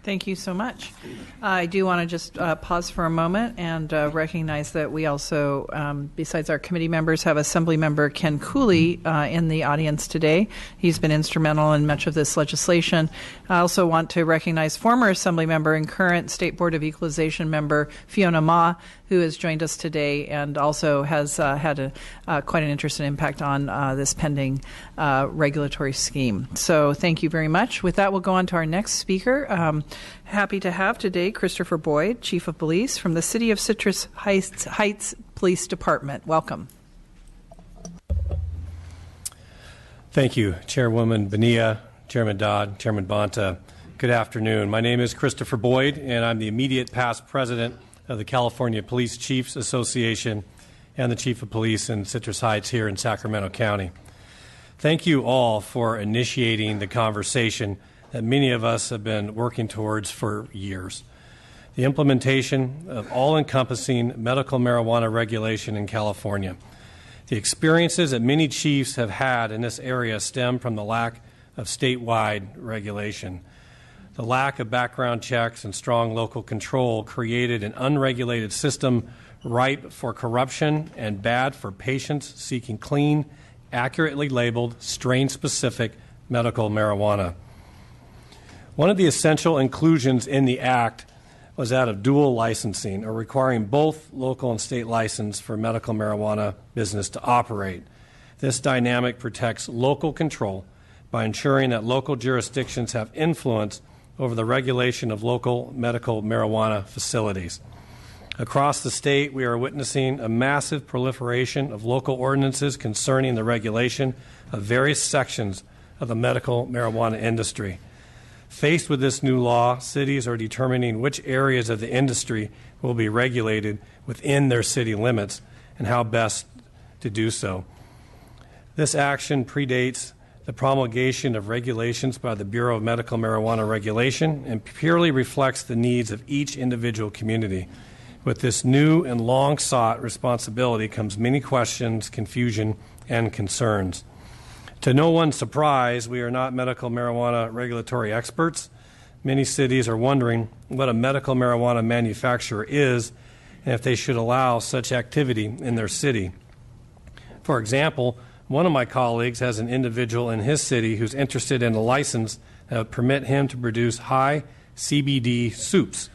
Thank you so much. I do want to just pause for a moment and recognize that we also, besides our committee members, have Assembly Member Ken Cooley in the audience today. He's been instrumental in much of this legislation. I also want to recognize former Assembly Member and current State Board of Equalization Member Fiona Ma, who has joined us today and also has had quite an interest and impact on this pending regulatory scheme. So thank you very much. With that, we'll go on to our next speaker. Happy to have today Christopher Boyd, Chief of Police from the City of Citrus Heights Police Department. Welcome. Thank you, Chairwoman Bonilla, Chairman Dodd, Chairman Bonta. Good afternoon. My name is Christopher Boyd, and I'm the immediate past president of the California Police Chiefs Association and the Chief of Police in Citrus Heights here in Sacramento County. Thank you all for initiating the conversation that many of us have been working towards for years. The implementation of all-encompassing medical marijuana regulation in California. The experiences that many chiefs have had in this area stem from the lack of statewide regulation. The lack of background checks and strong local control created an unregulated system ripe for corruption and bad for patients seeking clean, accurately labeled, strain-specific medical marijuana. One of the essential inclusions in the Act was that of dual licensing, or requiring both local and state license for medical marijuana business to operate. This dynamic protects local control by ensuring that local jurisdictions have influence over the regulation of local medical marijuana facilities. Across the state, we are witnessing a massive proliferation of local ordinances concerning the regulation of various sections of the medical marijuana industry. Faced with this new law, cities are determining which areas of the industry will be regulated within their city limits and how best to do so. This action predates the promulgation of regulations by the Bureau of Medical Marijuana Regulation and purely reflects the needs of each individual community. With this new and long-sought responsibility comes many questions, confusion, and concerns. To no one's surprise, we are not medical marijuana regulatory experts. Many cities are wondering what a medical marijuana manufacturer is and if they should allow such activity in their city. For example, one of my colleagues has an individual in his city who's interested in a license that would permit him to produce high CBD soups.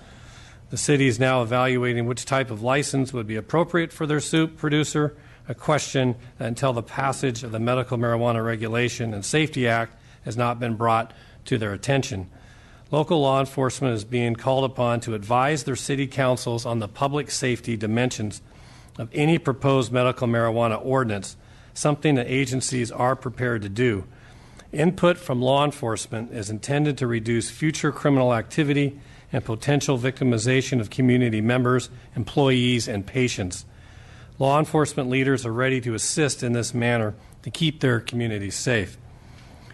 The city is now evaluating which type of license would be appropriate for their soup producer, a question that until the passage of the Medical Marijuana Regulation and Safety Act has not been brought to their attention. Local law enforcement is being called upon to advise their city councils on the public safety dimensions of any proposed medical marijuana ordinance, something that agencies are prepared to do. Input from law enforcement is intended to reduce future criminal activity and potential victimization of community members, employees, and patients. Law enforcement leaders are ready to assist in this manner to keep their communities safe.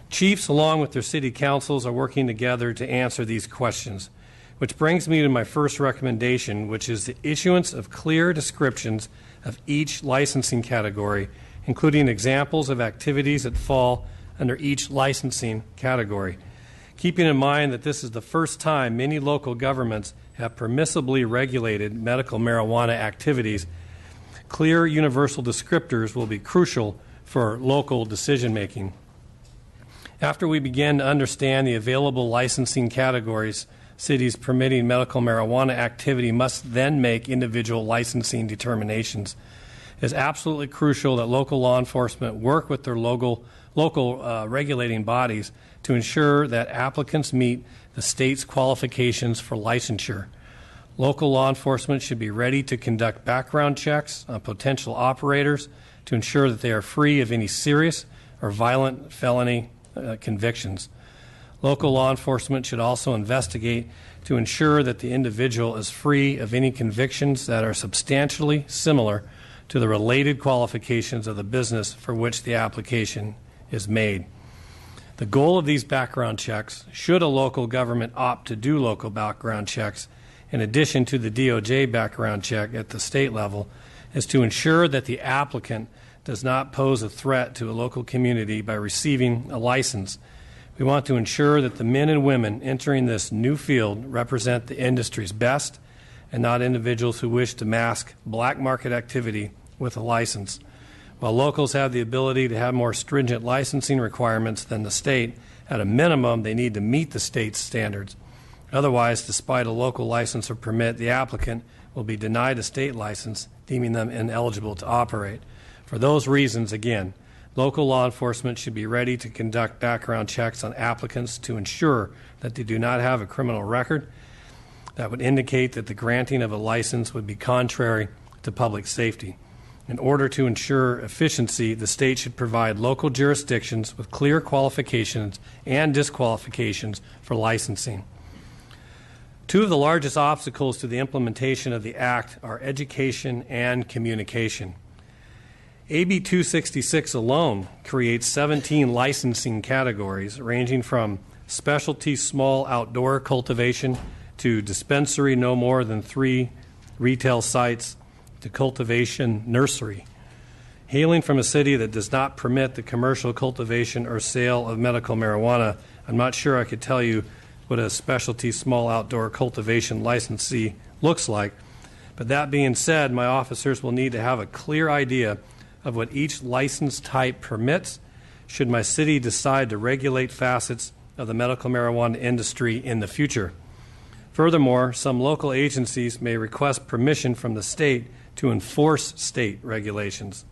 Chiefs, along with their city councils, are working together to answer these questions, which brings me to my first recommendation, which is the issuance of clear descriptions of each licensing category, including examples of activities that fall under each licensing category. Keeping in mind that this is the first time many local governments have permissibly regulated medical marijuana activities, clear universal descriptors will be crucial for local decision-making. After we begin to understand the available licensing categories, cities permitting medical marijuana activity must then make individual licensing determinations. It is absolutely crucial that local law enforcement work with their local regulating bodies to ensure that applicants meet the state's qualifications for licensure. Local law enforcement should be ready to conduct background checks on potential operators to ensure that they are free of any serious or violent felony convictions. Local law enforcement should also investigate to ensure that the individual is free of any convictions that are substantially similar to the related qualifications of the business for which the application is made. The goal of these background checks, should a local government opt to do local background checks, in addition to the DOJ background check at the state level, is to ensure that the applicant does not pose a threat to a local community by receiving a license. We want to ensure that the men and women entering this new field represent the industry's best and not individuals who wish to mask black market activity with a license. While locals have the ability to have more stringent licensing requirements than the state, at a minimum, they need to meet the state's standards. Otherwise, despite a local license or permit, the applicant will be denied a state license, deeming them ineligible to operate. For those reasons, again, local law enforcement should be ready to conduct background checks on applicants to ensure that they do not have a criminal record that would indicate that the granting of a license would be contrary to public safety. In order to ensure efficiency, the state should provide local jurisdictions with clear qualifications and disqualifications for licensing. Two of the largest obstacles to the implementation of the Act are education and communication. AB 266 alone creates 17 licensing categories, ranging from specialty small outdoor cultivation to dispensary no more than 3 retail sites to cultivation nursery. Hailing from a city that does not permit the commercial cultivation or sale of medical marijuana, I'm not sure I could tell you what a specialty small outdoor cultivation licensee looks like. But that being said, my officers will need to have a clear idea of what each license type permits should my city decide to regulate facets of the medical marijuana industry in the future. Furthermore, some local agencies may request permission from the state to enforce state regulations.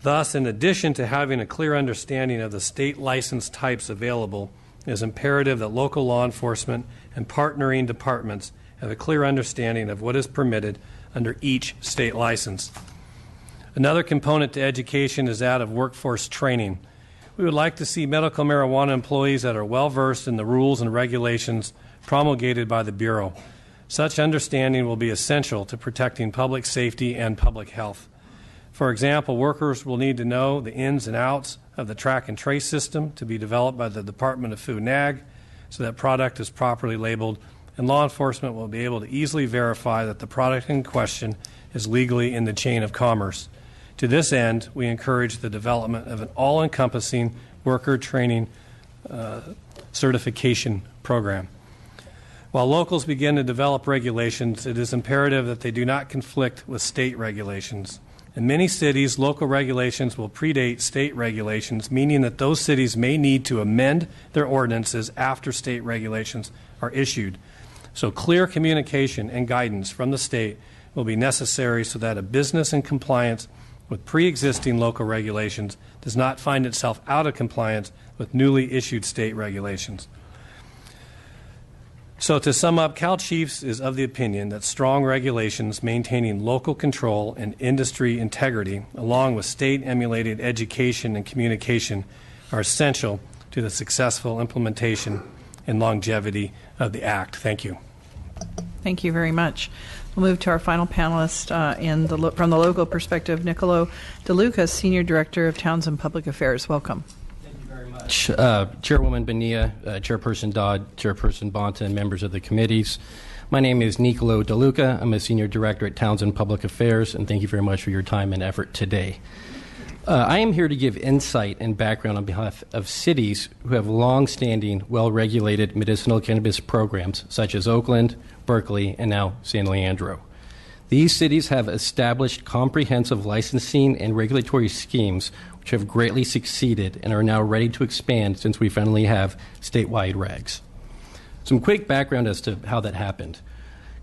Thus, in addition to having a clear understanding of the state license types available, it is imperative that local law enforcement and partnering departments have a clear understanding of what is permitted under each state license. Another component to education is that of workforce training. We would like to see medical marijuana employees that are well-versed in the rules and regulations promulgated by the Bureau. Such understanding will be essential to protecting public safety and public health. For example, workers will need to know the ins and outs of the track and trace system to be developed by the Department of Food and Ag so that product is properly labeled, and law enforcement will be able to easily verify that the product in question is legally in the chain of commerce. To this end, we encourage the development of an all-encompassing worker training certification program. While locals begin to develop regulations, it is imperative that they do not conflict with state regulations. In many cities, local regulations will predate state regulations, meaning that those cities may need to amend their ordinances after state regulations are issued. So clear communication and guidance from the state will be necessary so that a business in compliance with pre-existing local regulations does not find itself out of compliance with newly issued state regulations. So to sum up, Cal Chiefs is of the opinion that strong regulations maintaining local control and industry integrity, along with state-emulated education and communication, are essential to the successful implementation and longevity of the Act. Thank you. Thank you very much. We'll move to our final panelist from the local perspective, Nicolo DeLuca, Senior Director of Towns and Public Affairs. Welcome. Chairwoman Bonilla, Chairperson Dodd, Chairperson Bonta, and members of the committees. My name is Nicolo DeLuca. I'm a Senior Director at Towns and Public Affairs, and thank you very much for your time and effort today. I am here to give insight and background on behalf of cities who have long-standing, well-regulated medicinal cannabis programs, such as Oakland, Berkeley, and now San Leandro. These cities have established comprehensive licensing and regulatory schemes which have greatly succeeded and are now ready to expand since we finally have statewide regs. Some quick background as to how that happened.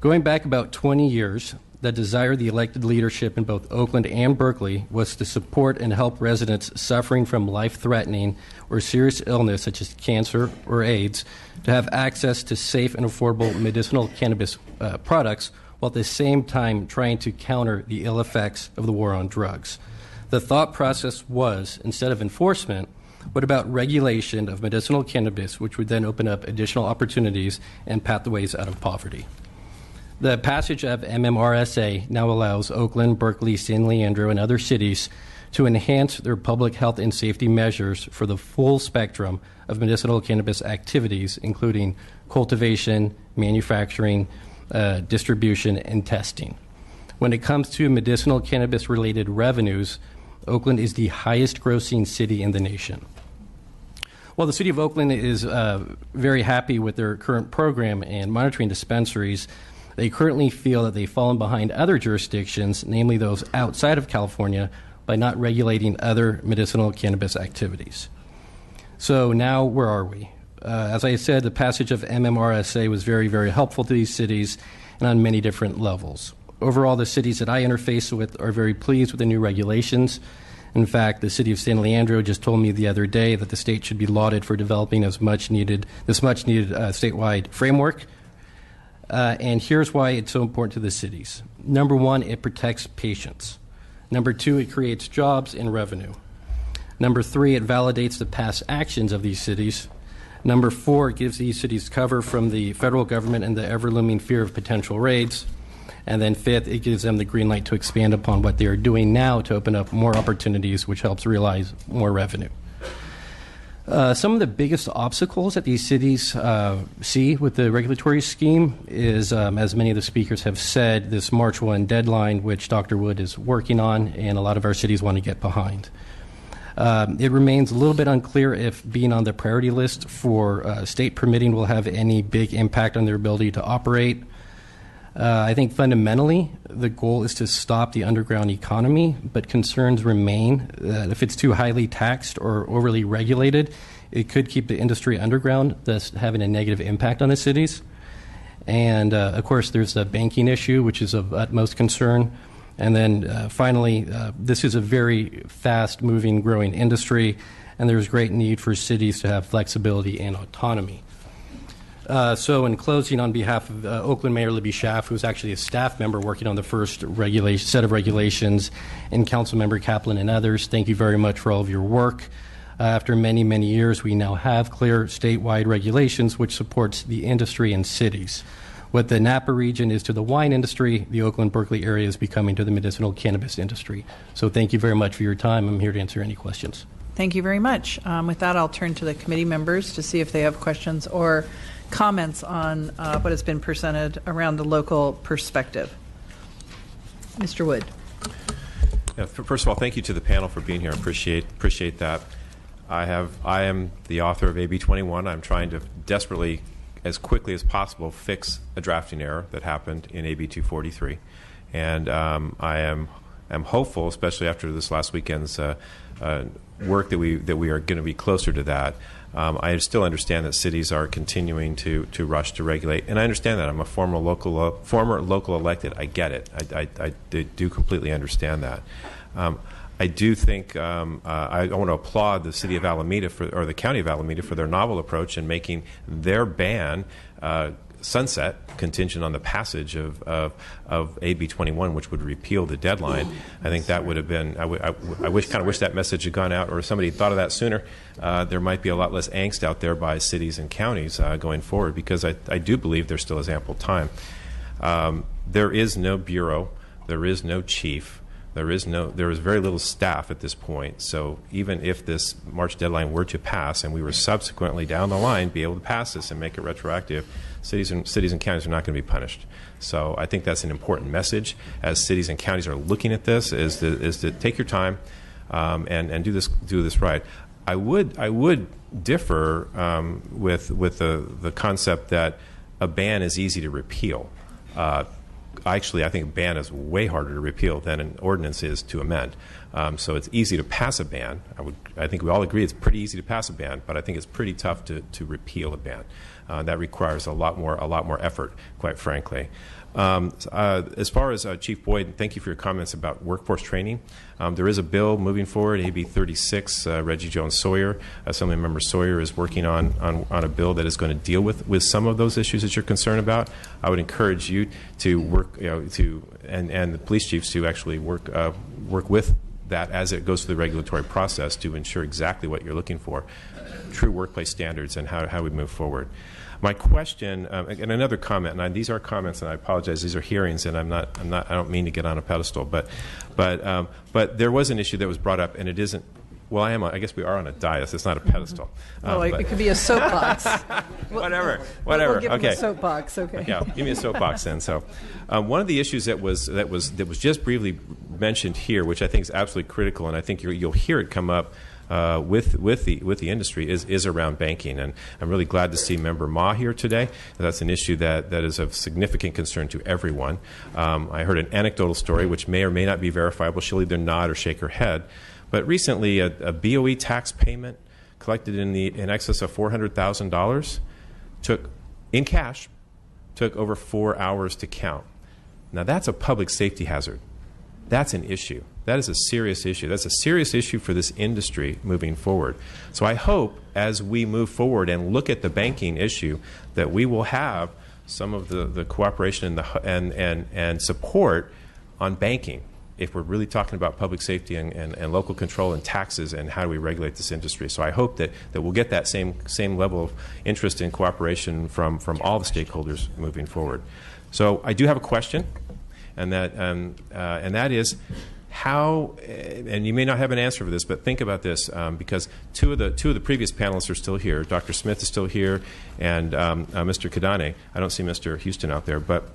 Going back about 20 years, the desire of the elected leadership in both Oakland and Berkeley was to support and help residents suffering from life-threatening or serious illness such as cancer or AIDS to have access to safe and affordable medicinal cannabis products, while at the same time trying to counter the ill effects of the war on drugs. The thought process was, instead of enforcement, what about regulation of medicinal cannabis, which would then open up additional opportunities and pathways out of poverty? The passage of MMRSA now allows Oakland, Berkeley, San Leandro, and other cities to enhance their public health and safety measures for the full spectrum of medicinal cannabis activities, including cultivation, manufacturing, distribution, and testing. When it comes to medicinal cannabis-related revenues, Oakland is the highest grossing city in the nation. Well, the City of Oakland is very happy with their current program and monitoring dispensaries. They currently feel that they've fallen behind other jurisdictions, namely those outside of California, by not regulating other medicinal cannabis activities. So now, where are we? As I said, the passage of MMRSA was very, very helpful to these cities and on many different levels. Overall, the cities that I interface with are very pleased with the new regulations. In fact, the city of San Leandro just told me the other day that the state should be lauded for developing this much needed statewide framework. And here's why it's so important to the cities. Number one, it protects patients. Number two, it creates jobs and revenue. Number three, it validates the past actions of these cities. Number four, it gives these cities cover from the federal government and the ever-looming fear of potential raids. And then fifth, it gives them the green light to expand upon what they are doing now to open up more opportunities, which helps realize more revenue. Some of the biggest obstacles that these cities see with the regulatory scheme is, as many of the speakers have said, this March 1 deadline, which Dr. Wood is working on, and a lot of our cities want to get behind. It remains a little bit unclear if being on the priority list for state permitting will have any big impact on their ability to operate. I think fundamentally the goal is to stop the underground economy, but concerns remain that if it's too highly taxed or overly regulated, it could keep the industry underground, thus having a negative impact on the cities. And of course, there's the banking issue, which is of utmost concern. And then finally, this is a very fast-moving, growing industry, and there's great need for cities to have flexibility and autonomy. So in closing, on behalf of Oakland Mayor Libby Schaaf, who's actually a staff member working on the first set of regulations, and Councilmember Kaplan and others, thank you very much for all of your work. After many, many years, we now have clear statewide regulations which supports the industry and cities. What the Napa region is to the wine industry, the Oakland-Berkeley area is becoming to the medicinal cannabis industry. So thank you very much for your time. I'm here to answer any questions. Thank you very much. With that, I'll turn to the committee members to see if they have questions or comments on what has been presented around the local perspective. Mr. Wood. Yeah, first of all, thank you to the panel for being here. I appreciate that. I am the author of AB 21. I'm trying to desperately, as quickly as possible, fix a drafting error that happened in AB 243, and I am hopeful, especially after this last weekend's work, that we are going to be closer to that. I still understand that cities are continuing to rush to regulate, and I understand that. I'm a former local elected. I get it. I do completely understand that. I do think I want to applaud the city of Alameda or the county of Alameda for their novel approach in making their ban sunset contingent on the passage of AB 21, which would repeal the deadline. I think that would have been. I wish that message had gone out, or if somebody thought of that sooner. There might be a lot less angst out there by cities and counties going forward, because I do believe there still is ample time. There is no bureau. There is no chief. There is very little staff at this point. So even if this March deadline were to pass, and we were subsequently down the line be able to pass this and make it retroactive, cities and counties are not going to be punished. So I think that's an important message as cities and counties are looking at this: is to take your time and do this right. I would differ with the concept that a ban is easy to repeal. Actually, I think a ban is way harder to repeal than an ordinance is to amend. So it's easy to pass a ban. I think we all agree it's pretty easy to pass a ban, but I think it's pretty tough to repeal a ban. That requires a lot more effort, quite frankly. As far as Chief Boyd, thank you for your comments about workforce training. There is a bill moving forward, AB 36. Reggie Jones Sawyer, Assemblymember Sawyer, is working on a bill that is going to deal with some of those issues that you're concerned about. I would encourage you to work, and the police chiefs to actually work with that as it goes through the regulatory process to ensure exactly what you're looking for, true workplace standards, and how we move forward. My question, and another comment, and these are comments, and I apologize, these are hearings, and I don't mean to get on a pedestal, but there was an issue that was brought up, and it isn't. Well, I guess we are on a dais. It's not a pedestal. Oh, it could be a soapbox. Whatever. We'll give okay. Him a soapbox. Okay. Yeah, give me a soapbox then. So, one of the issues that was just briefly mentioned here, which I think is absolutely critical, and I think you'll hear it come up with the industry is around banking. And I'm really glad to see Member Ma here today. That's an issue that is of significant concern to everyone. I heard an anecdotal story, which may or may not be verifiable. She'll either nod or shake her head. But recently, a BOE tax payment collected in excess of $400,000 took over 4 hours to count. Now, that's a public safety hazard. That's an issue. That is a serious issue. That's a serious issue for this industry moving forward. So I hope as we move forward and look at the banking issue that we will have some of the cooperation and support on banking if we're really talking about public safety and local control and taxes and how do we regulate this industry. So I hope that we'll get that same level of interest and cooperation from all the stakeholders moving forward. So I do have a question, and that is how, and you may not have an answer for this, but think about this, because two of the previous panelists are still here. Dr. Smith is still here, and Mr. Kadane. I don't see Mr. Houston out there, but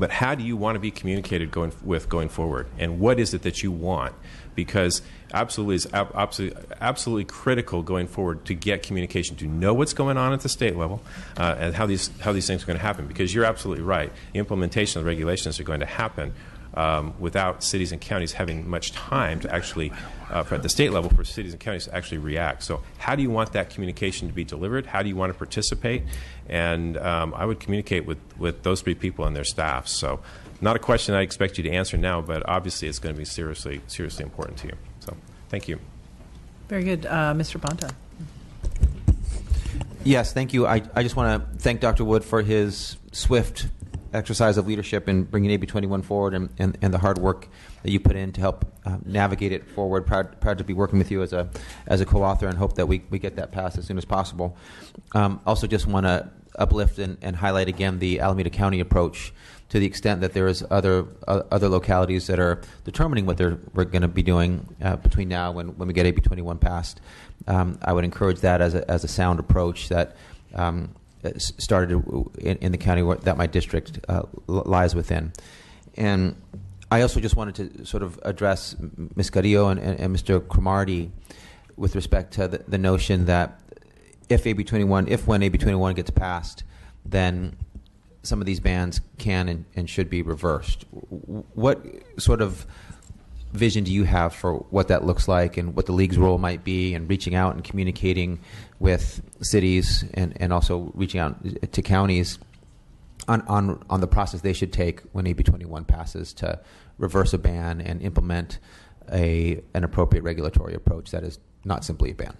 how do you want to be communicated going forward, and what is it that you want? Because absolutely critical going forward to get communication, to know what's going on at the state level, and how these things are going to happen. Because you're absolutely right, the implementation of the regulations are going to happen without cities and counties having much time to actually, at the state level, for cities and counties to actually react. So how do you want that communication to be delivered? How do you want to participate? And I would communicate with those three people and their staffs. So not a question I expect you to answer now, but obviously it's going to be seriously important to you. So thank you. Very good. Mr. Bonta. Yes, thank you. I just want to thank Dr. Wood for his swift exercise of leadership in bringing AB 21 forward and the hard work that you put in to help navigate it forward. Proud to be working with you as a co-author and hope that we get that passed as soon as possible. Also just want to uplift and highlight again the Alameda County approach to the extent that there is other localities that are determining what we're going to be doing between now and when we get AB 21 passed. I would encourage that as a sound approach that started in the county that my district lies within. And I also just wanted to sort of address Ms. Carrillo and Mr. Cromartie with respect to the notion that when AB 21 gets passed, then some of these bans can and should be reversed. What sort of vision do you have for what that looks like and what the league's role might be in reaching out and communicating with cities and also reaching out to counties on the process they should take when AB 21 passes to reverse a ban and implement an appropriate regulatory approach that is not simply a ban?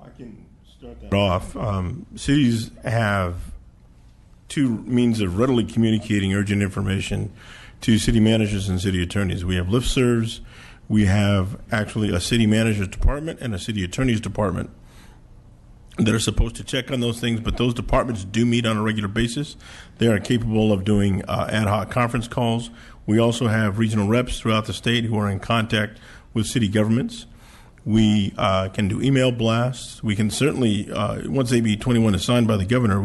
I can start that off. Cities have two means of readily communicating urgent information to city managers and city attorneys. We have listservs. We have actually a city manager's department and a city attorney's department that are supposed to check on those things, but those departments do meet on a regular basis. They are capable of doing ad hoc conference calls. We also have regional reps throughout the state who are in contact with city governments. We can do email blasts. We can certainly, once AB 21 is signed by the governor,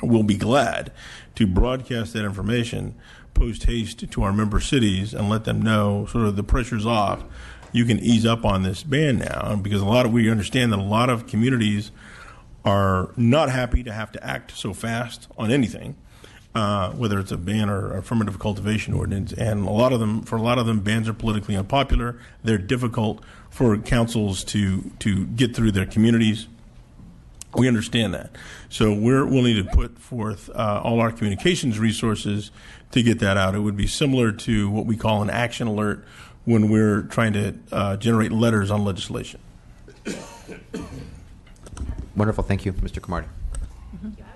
we'll be glad to broadcast that information post haste to our member cities and let them know sort of the pressure's off. You can ease up on this ban now, because we understand that a lot of communities are not happy to have to act so fast on anything, whether it's a ban or affirmative cultivation ordinance. And for a lot of them, bans are politically unpopular. They're difficult for councils to get through their communities. We understand that. So we're willing to put forth all our communications resources to get that out. It would be similar to what we call an action alert when we're trying to generate letters on legislation. Wonderful. Thank you, Mr. Cromartie. I would just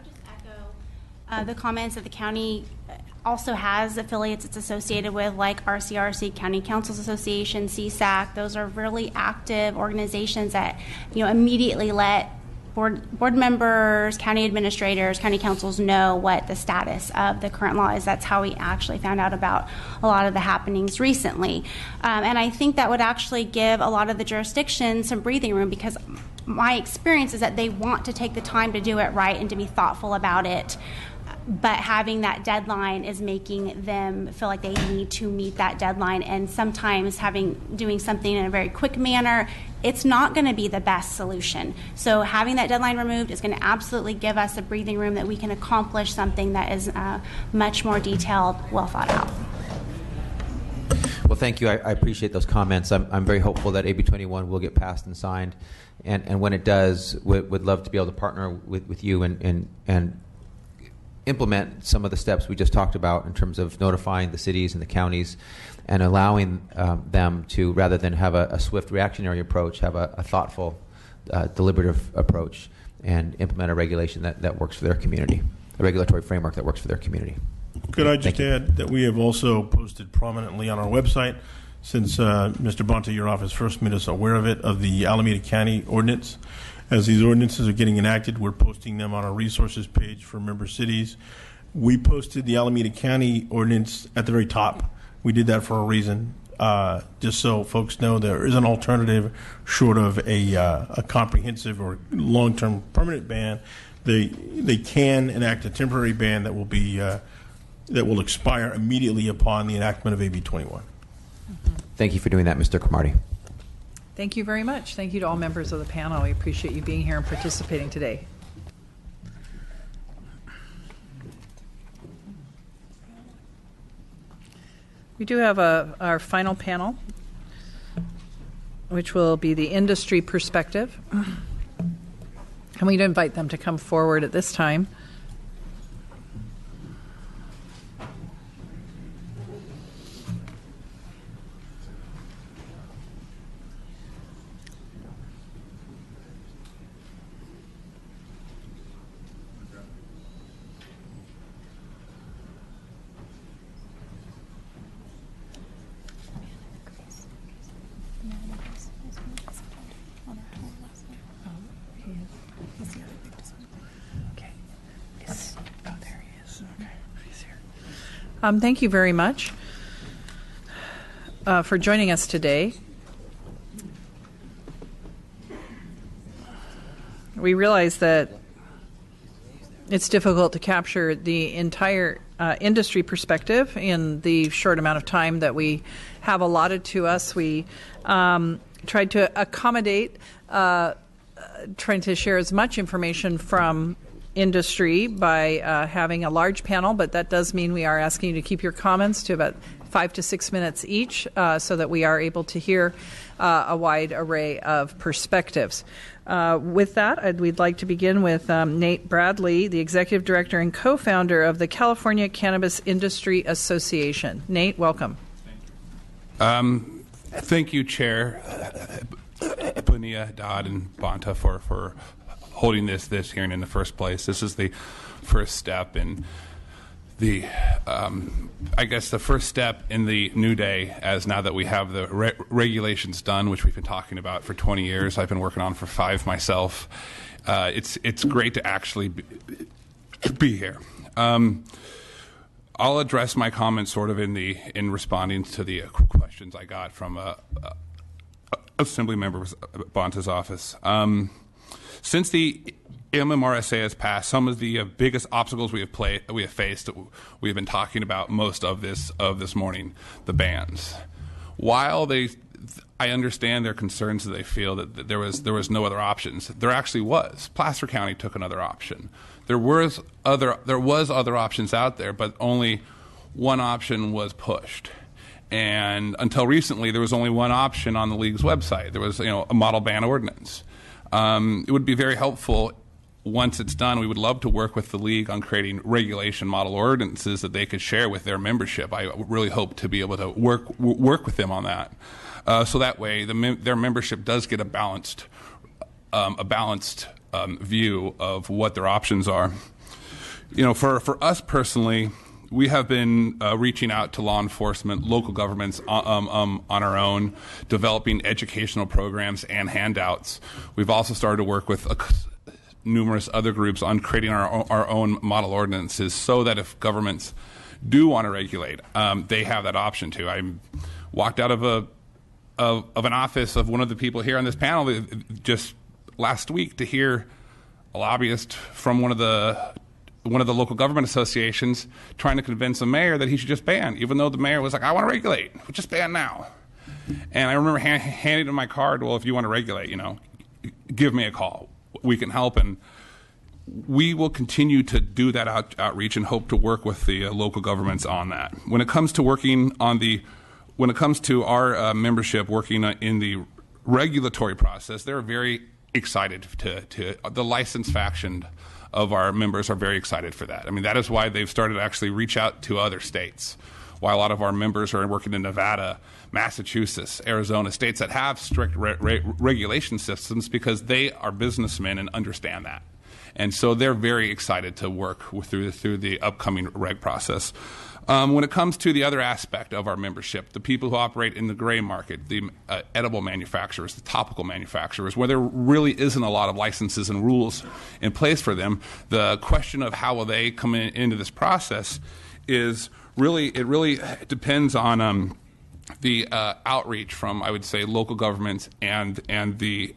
echo the comments that the county also has affiliates it's associated with, like RCRC, County Councils Association, CSAC. Those are really active organizations that immediately let board members, county administrators, county councils know what the status of the current law is. That's how we actually found out about a lot of the happenings recently. And I think that would actually give a lot of the jurisdictions some breathing room, because my experience is that they want to take the time to do it right and to be thoughtful about it. but having that deadline is making them feel like they need to meet that deadline, and sometimes doing something in a very quick manner, it's not going to be the best solution. So having that deadline removed is going to absolutely give us a breathing room that we can accomplish something that is much more detailed, well thought out. Well, thank you. I appreciate those comments. I'm very hopeful that AB 21 will get passed and signed, and when it does, would love to be able to partner with you and implement some of the steps we just talked about in terms of notifying the cities and the counties and allowing them to, rather than have a swift reactionary approach, have a thoughtful, deliberative approach and implement a regulation that works for their community, a regulatory framework that works for their community. Could I just add that we have also posted prominently on our website, since Mr. Bonta, your office first made us aware of it, of the Alameda County ordinance. As these ordinances are getting enacted, we're posting them on our resources page for member cities. We posted the Alameda County ordinance at the very top. We did that for a reason, just so folks know there is an alternative short of a comprehensive or long-term permanent ban. They can enact a temporary ban that will be that will expire immediately upon the enactment of AB 21. Thank you for doing that, Mr. Cromartie. Thank you very much. Thank you to all members of the panel. We appreciate you being here and participating today. We do have our final panel, which will be the industry perspective. And we'd invite them to come forward at this time. Thank you very much for joining us today. We realize that it's difficult to capture the entire industry perspective in the short amount of time that we have allotted to us. We tried to accommodate, trying to share as much information from industry by having a large panel, but that does mean we are asking you to keep your comments to about 5 to 6 minutes each so that we are able to hear a wide array of perspectives. With that, we'd like to begin with Nate Bradley, the Executive Director and Co-founder of the California Cannabis Industry Association. Nate, welcome. Thank you, Chair Bonilla, Dodd, and Bonta for holding this hearing in the first place. This is the first step in the, I guess, the first step in the new day, as now that we have the regulations done, which we've been talking about for 20 years. I've been working on for 5 myself. It's great to actually be here. I'll address my comments sort of in responding to the questions I got from Assembly Member Bonta's office. Since the MMRSA has passed, some of the biggest obstacles we have faced, we have been talking about most of this morning, the bans. While I understand their concerns that they feel that there was no other options, there actually was. Placer County took another option. There was other options out there, but only one option was pushed. And until recently, there was only one option on the league's website. There was, a model ban ordinance. It would be very helpful once it's done. We would love to work with the league on creating regulation model ordinances that they could share with their membership. I really hope to be able to work with them on that, so that way their membership does get a balanced view of what their options are. For us personally, we have been reaching out to law enforcement, local governments on our own, developing educational programs and handouts. We've also started to work with numerous other groups on creating our own model ordinances so that if governments do want to regulate, they have that option too. I walked out of an office of one of the people here on this panel just last week to hear a lobbyist from one of the one of the local government associations trying to convince the mayor that he should just ban, even though the mayor was like, I want to regulate. We'll just ban now. And I remember handing him my card, well, if you want to regulate, give me a call. We can help. And we will continue to do that outreach and hope to work with the local governments on that. When it comes to our membership working in the regulatory process, they're very excited to the licensed faction of our members are very excited for that. I mean, that is why they've started to actually reach out to other states. Why a lot of our members are working in Nevada, Massachusetts, Arizona, states that have strict regulation systems, because they are businessmen and understand that. And so they're very excited to work through the upcoming reg process. When it comes to the other aspect of our membership, the people who operate in the gray market, the edible manufacturers, the topical manufacturers, where there really isn't a lot of licenses and rules in place for them, the question of how will they come into this process is really depends on the outreach from, I would say, local governments and the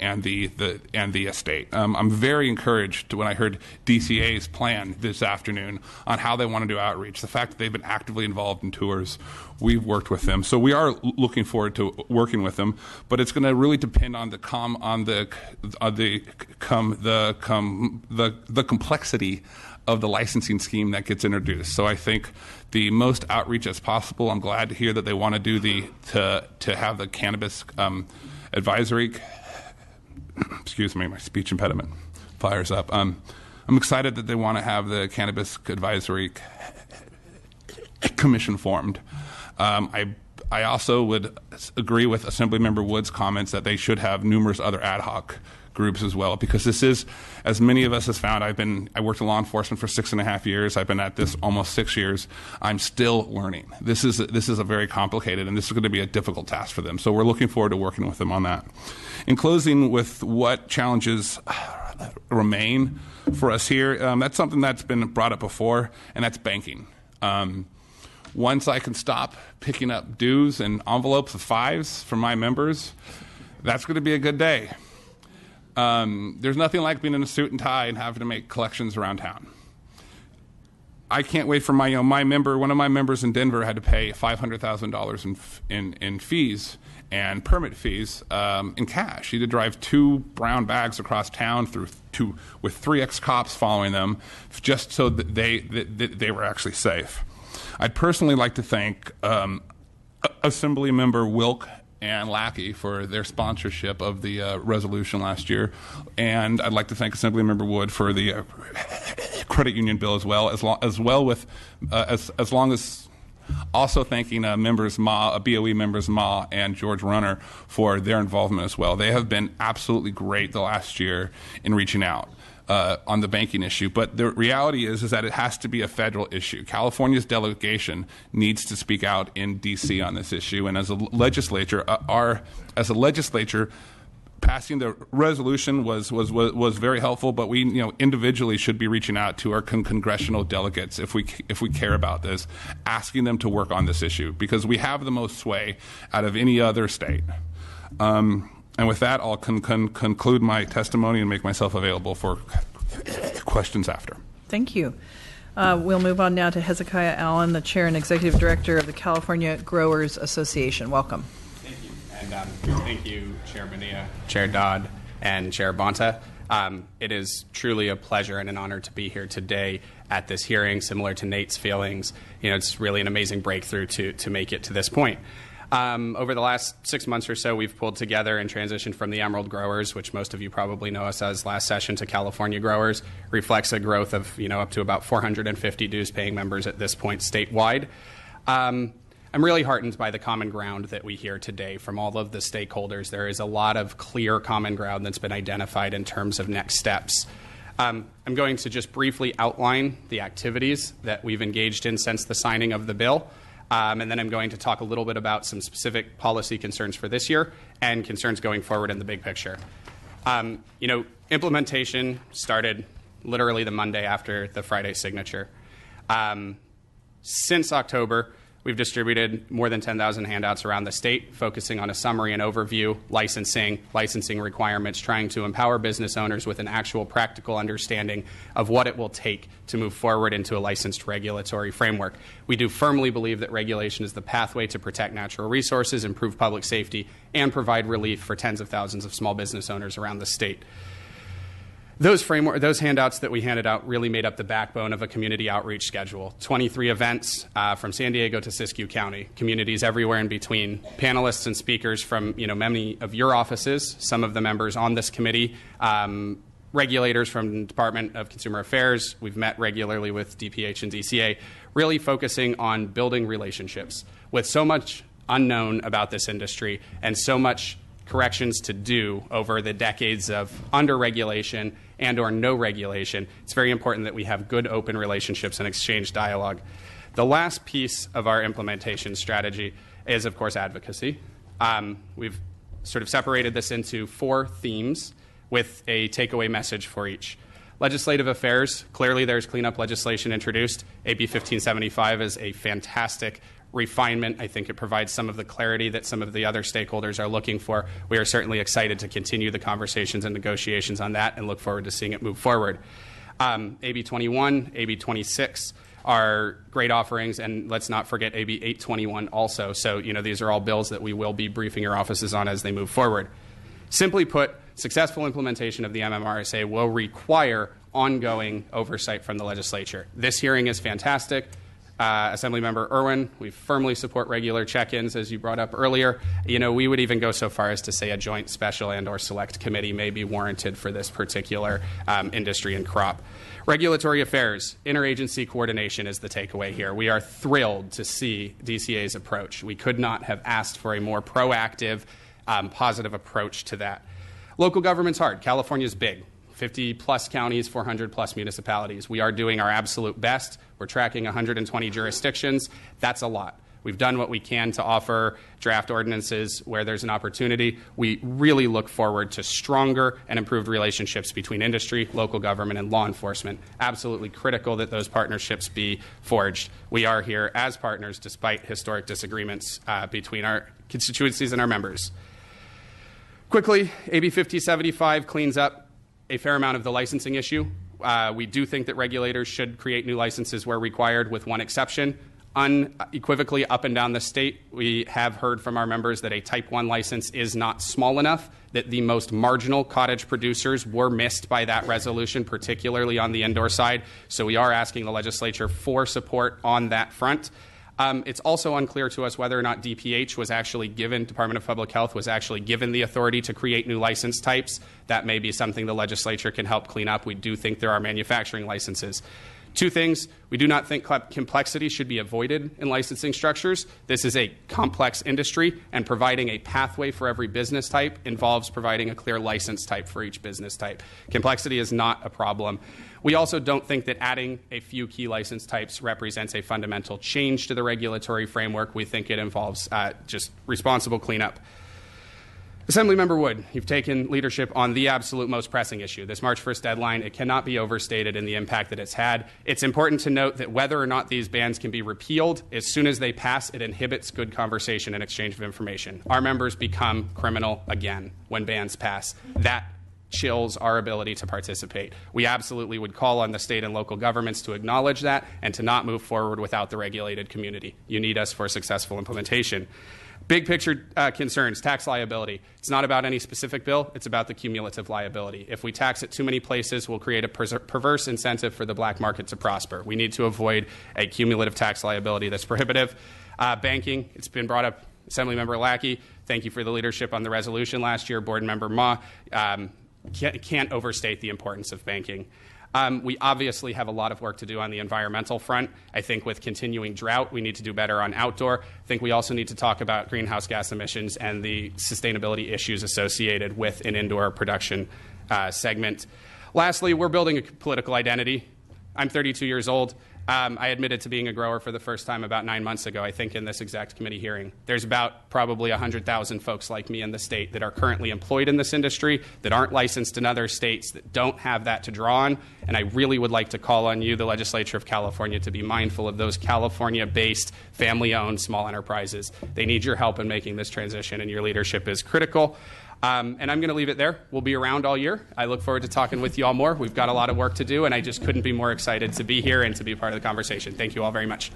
estate. I'm very encouraged when I heard DCA's plan this afternoon on how they want to do outreach. The fact that they've been actively involved in tours, we've worked with them, so we are looking forward to working with them. But it's going to really depend on the complexity of the licensing scheme that gets introduced. So I think the most outreach as possible. I'm glad to hear that they want to do to have the cannabis advisory. Excuse me, my speech impediment fires up. I'm excited that they want to have the cannabis advisory commission formed. I also would agree with Assemblymember Wood's comments that they should have numerous other ad hoc groups as well, because this is, as many of us has found, I worked in law enforcement for 6.5 years. I've been at this almost 6 years. I'm still learning. This is a very complicated, and this is going to be a difficult task for them. So we're looking forward to working with them on that. In closing, with what challenges remain for us here, that's something that's been brought up before, and that's banking. Once I can stop picking up dues and envelopes of fives from my members, that's going to be a good day. There's nothing like being in a suit and tie and having to make collections around town. I can't wait for one of my members in Denver had to pay $500,000 in fees and permit fees in cash. He had to drive 2 brown bags across town with 3 ex-cops following them, just so that they were actually safe. I'd personally like to thank Assemblymember Wilk and Lackey for their sponsorship of the resolution last year, and I'd like to thank Assemblymember Wood for the credit union bill as well as also thanking BOE members Ma and George Runner for their involvement as well. They have been absolutely great the last year in reaching out on the banking issue. But the reality is that it has to be a federal issue. California's delegation needs to speak out in D.C. on this issue. And as a legislature, passing the resolution was very helpful. But we, individually should be reaching out to our congressional delegates if we care about this, asking them to work on this issue, because we have the most sway out of any other state. And with that, I'll conclude my testimony and make myself available for questions after. Thank you. We'll move on now to Hezekiah Allen, the Chair and Executive Director of the California Growers Association. Welcome. Thank you. And thank you, Chair Bonilla, Chair Dodd, and Chair Bonta. It is truly a pleasure and an honor to be here today at this hearing. Similar to Nate's feelings, it's really an amazing breakthrough to make it to this point. Over the last 6 months or so, we've pulled together and transitioned from the Emerald Growers, which most of you probably know us as last session, to California Growers. Reflects a growth of up to about 450 dues-paying members at this point statewide. I'm really heartened by the common ground that we hear today from all of the stakeholders. There is a lot of clear common ground that's been identified in terms of next steps. I'm going to just briefly outline the activities that we've engaged in since the signing of the bill. And then I'm going to talk a little bit about some specific policy concerns for this year and concerns going forward in the big picture. Implementation started literally the Monday after the Friday signature. Since October, We've distributed more than 10,000 handouts around the state, focusing on a summary and overview, licensing requirements, trying to empower business owners with an actual practical understanding of what it will take to move forward into a licensed regulatory framework. We do firmly believe that regulation is the pathway to protect natural resources, improve public safety, and provide relief for tens of thousands of small business owners around the state. Those handouts that we handed out really made up the backbone of a community outreach schedule. 23 events from San Diego to Siskiyou County, communities everywhere in between, panelists and speakers from many of your offices, some of the members on this committee, regulators from the Department of Consumer Affairs. We've met regularly with DPH and DCA, really focusing on building relationships. With so much unknown about this industry and so much corrections to do over the decades of under-regulation and or no regulation, it's very important that we have good open relationships and exchange dialogue. The last piece of our implementation strategy is, of course, advocacy. We've sort of separated this into 4 themes with a takeaway message for each. Legislative affairs, clearly there's cleanup legislation introduced. AB 1575 is a fantastic refinement. I think it provides some of the clarity that some of the other stakeholders are looking for. We are certainly excited to continue the conversations and negotiations on that and look forward to seeing it move forward. AB 21, AB 26 are great offerings, and let's not forget AB 821 also. So, these are all bills that we will be briefing your offices on as they move forward. Simply put, successful implementation of the MMRSA will require ongoing oversight from the legislature. This hearing is fantastic. Assemblymember Irwin, we firmly support regular check-ins, as you brought up earlier. We would even go so far as to say a joint special and or select committee may be warranted for this particular industry and crop. Regulatory affairs, interagency coordination is the takeaway here. We are thrilled to see DCA's approach. We could not have asked for a more proactive, positive approach to that. Local government's hard. California's big. 50-plus counties, 400-plus municipalities. We are doing our absolute best. We're tracking 120 jurisdictions. That's a lot. We've done what we can to offer draft ordinances where there's an opportunity. We really look forward to stronger and improved relationships between industry, local government, and law enforcement. Absolutely critical that those partnerships be forged. We are here as partners despite historic disagreements between our constituencies and our members. Quickly, AB 5075 cleans up a fair amount of the licensing issue. We do think that regulators should create new licenses where required, with one exception. Unequivocally, up and down the state, we have heard from our members that a Type 1 license is not small enough, that the most marginal cottage producers were missed by that resolution, particularly on the indoor side. So we are asking the legislature for support on that front. It's also unclear to us whether or not DPH was actually given, Department of Public Health was actually given the authority to create new license types. That may be something the legislature can help clean up. We do think there are manufacturing licenses. 2 things. We do not think complexity should be avoided in licensing structures. This is a complex industry, and providing a pathway for every business type involves providing a clear license type for each business type. Complexity is not a problem. We also don't think that adding a few key license types represents a fundamental change to the regulatory framework. We think it involves just responsible cleanup. Assemblymember Wood, you've taken leadership on the absolute most pressing issue, this March 1st deadline. It cannot be overstated in the impact that it's had. It's important to note that whether or not these bans can be repealed, as soon as they pass, it inhibits good conversation and exchange of information. Our members become criminal again when bans pass. That chills our ability to participate. We absolutely would call on the state and local governments to acknowledge that and to not move forward without the regulated community. You need us for successful implementation. Big picture concerns, tax liability. It's not about any specific bill. It's about the cumulative liability. If we tax it too many places, we'll create a perverse incentive for the black market to prosper. We need to avoid a cumulative tax liability that's prohibitive. Banking, it's been brought up. Assemblymember Lackey, thank you for the leadership on the resolution last year. Board Member Ma, can't overstate the importance of banking. We obviously have a lot of work to do on the environmental front. I think with continuing drought, we need to do better on outdoor. I think we also need to talk about greenhouse gas emissions and the sustainability issues associated with an indoor production segment. Lastly, we're building a political identity. I'm 32 years old. I admitted to being a grower for the first time about 9 months ago, I think, in this exact committee hearing. There's about probably 100,000 folks like me in the state that are currently employed in this industry, that aren't licensed in other states, that don't have that to draw on. And I really would like to call on you, the legislature of California, to be mindful of those California-based, family-owned small enterprises. They need your help in making this transition, and your leadership is critical. And I'm going to leave it there. We'll be around all year. I look forward to talking with you all more. We've got a lot of work to do, and I just couldn't be more excited to be here and to be part of the conversation. Thank you all very much.